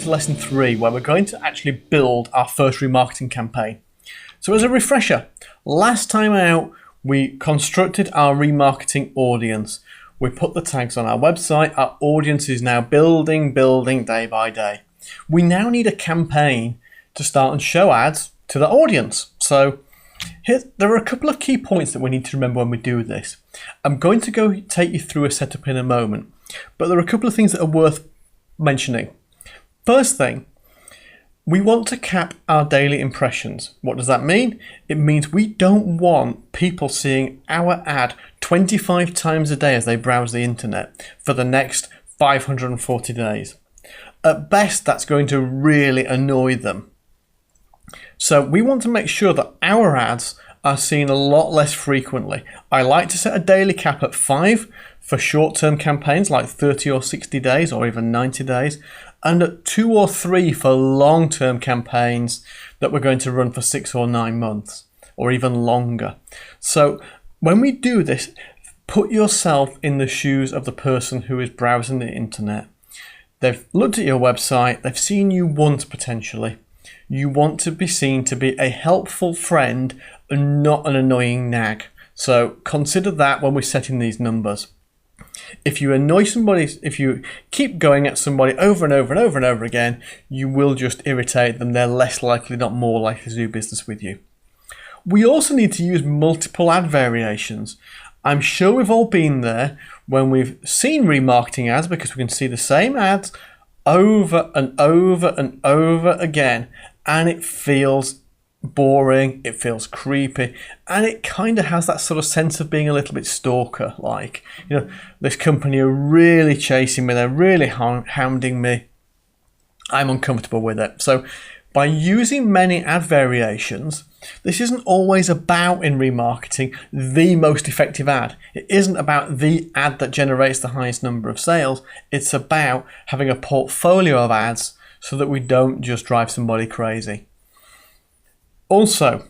to lesson 3, where we're going to actually build our first remarketing campaign. So as a refresher, last time out, we constructed our remarketing audience. We put the tags on our website. Our audience is now building day by day. We now need a campaign to start and show ads to the audience. So there are a couple of key points that we need to remember when we do this. I'm going to go take you through a setup in a moment, but there are a couple of things that are worth mentioning. First thing, we want to cap our daily impressions. What does that mean? It means we don't want people seeing our ad 25 times a day as they browse the internet for the next 540 days. At best, that's going to really annoy them. So we want to make sure that our ads are seen a lot less frequently. I like to set a daily cap at 5 for short-term campaigns like 30 or 60 days or even 90 days, and at 2 or 3 for long-term campaigns that we're going to run for 6 or 9 months or even longer. So when we do this, put yourself in the shoes of the person who is browsing the internet. They've looked at your website, they've seen you once potentially. You want to be seen to be a helpful friend and not an annoying nag. So consider that when we're setting these numbers. If you annoy somebody, if you keep going at somebody over and over and over and over again, you will just irritate them. They're less likely, not more likely to do business with you. We also need to use multiple ad variations. I'm sure we've all been there when we've seen remarketing ads because we can see the same ads over and over and over again, and it feels boring, it feels creepy, and it kind of has that sort of sense of being a little bit stalker like. You know, this company are really chasing me, they're really hounding me. I'm uncomfortable with it. So by using many ad variations, this isn't always about, in remarketing, the most effective ad. It isn't about the ad that generates the highest number of sales. It's about having a portfolio of ads so that we don't just drive somebody crazy. Also,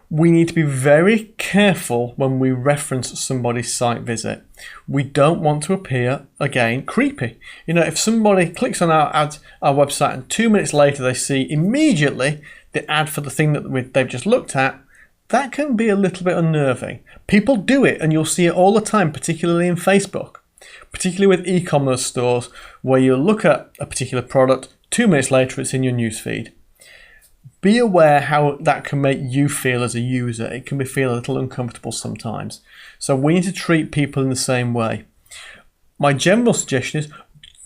we need to be very careful when we reference somebody's site visit. We don't want to appear, again, creepy. You know, if somebody clicks on our website and 2 minutes later they see immediately the ad for the thing that they've just looked at, that can be a little bit unnerving. People do it, and you'll see it all the time, particularly in Facebook, particularly with e-commerce stores, where you look at a particular product, 2 minutes later it's in your newsfeed. Be aware how that can make you feel as a user. It can feel a little uncomfortable sometimes. So we need to treat people in the same way. My general suggestion is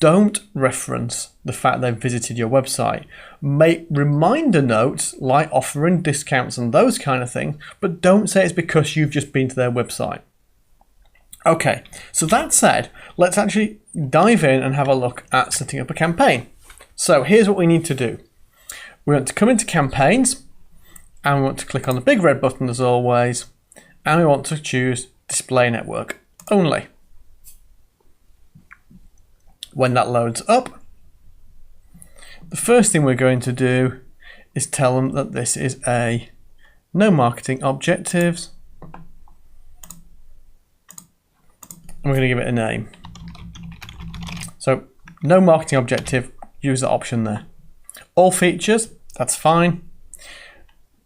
don't reference the fact they've visited your website. Make reminder notes like offering discounts and those kind of things, but don't say it's because you've just been to their website. Okay, so that said, let's actually dive in and have a look at setting up a campaign. So here's what we need to do. We want to come into campaigns, and we want to click on the big red button as always, and we want to choose display network only. When that loads up, the first thing we're going to do is tell them that this is a no marketing objectives, and we're going to give it a name. So no marketing objective, use the option there. All features, that's fine.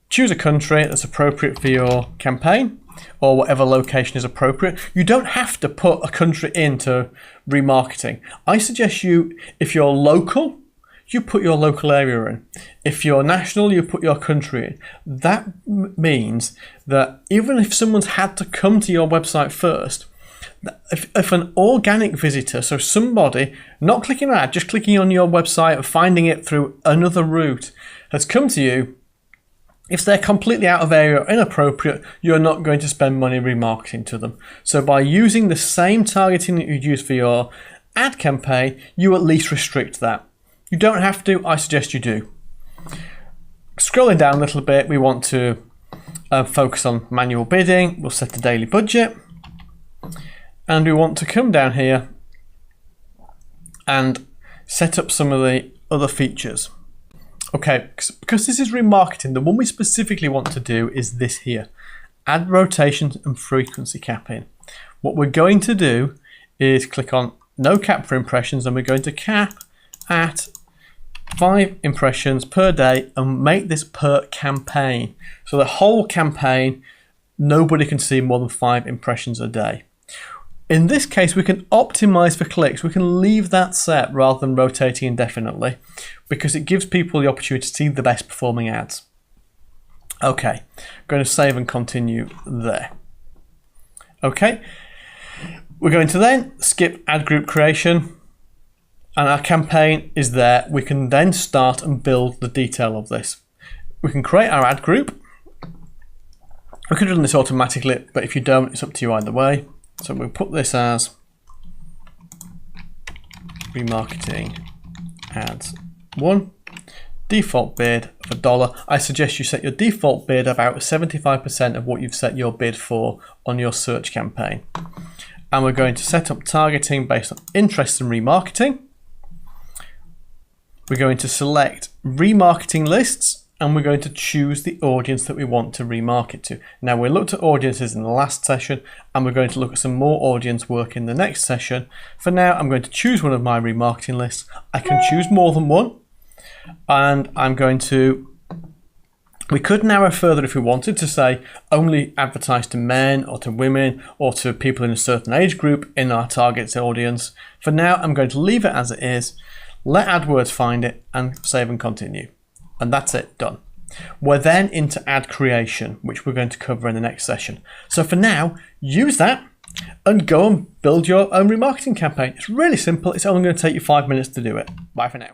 Choose a country that's appropriate for your campaign, or whatever location is appropriate. You don't have to put a country into remarketing. I suggest you, if you're local, you put your local area in. If you're national, you put your country in. That means that even if someone's had to come to your website first, if an organic visitor, so somebody not clicking on ad, just clicking on your website and finding it through another route, has come to you, if they're completely out of area or inappropriate, you're not going to spend money remarketing to them. So by using the same targeting that you'd use for your ad campaign, you at least restrict that. You don't have to, I suggest you do. Scrolling down a little bit, we want to focus on manual bidding. We'll set a daily budget. And we want to come down here and set up some of the other features. Okay, because this is remarketing, the one we specifically want to do is this here, ad rotations and frequency capping. What we're going to do is click on no cap for impressions, and we're going to cap at 5 impressions per day and make this per campaign. So the whole campaign, nobody can see more than 5 impressions a day. In this case, we can optimize for clicks. We can leave that set rather than rotating indefinitely because it gives people the opportunity to see the best performing ads. Okay, I'm going to save and continue there. Okay, we're going to then skip ad group creation and our campaign is there. We can then start and build the detail of this. We can create our ad group. We could have done this automatically, but if you don't, it's up to you either way. So we'll put this as remarketing ads 1, default bid of $1. I suggest you set your default bid about 75% of what you've set your bid for on your search campaign. And we're going to set up targeting based on interest in remarketing. We're going to select remarketing lists and we're going to choose the audience that we want to remarket to. Now we looked at audiences in the last session and we're going to look at some more audience work in the next session. For now, I'm going to choose one of my remarketing lists. I can choose more than one and I'm going to, we could narrow further if we wanted to say only advertise to men or to women or to people in a certain age group in our target audience. For now, I'm going to leave it as it is, let AdWords find it and save and continue. And that's it, done. We're then into ad creation, which we're going to cover in the next session. So for now, use that and go and build your own remarketing campaign. It's really simple. It's only going to take you 5 minutes to do it. Bye for now.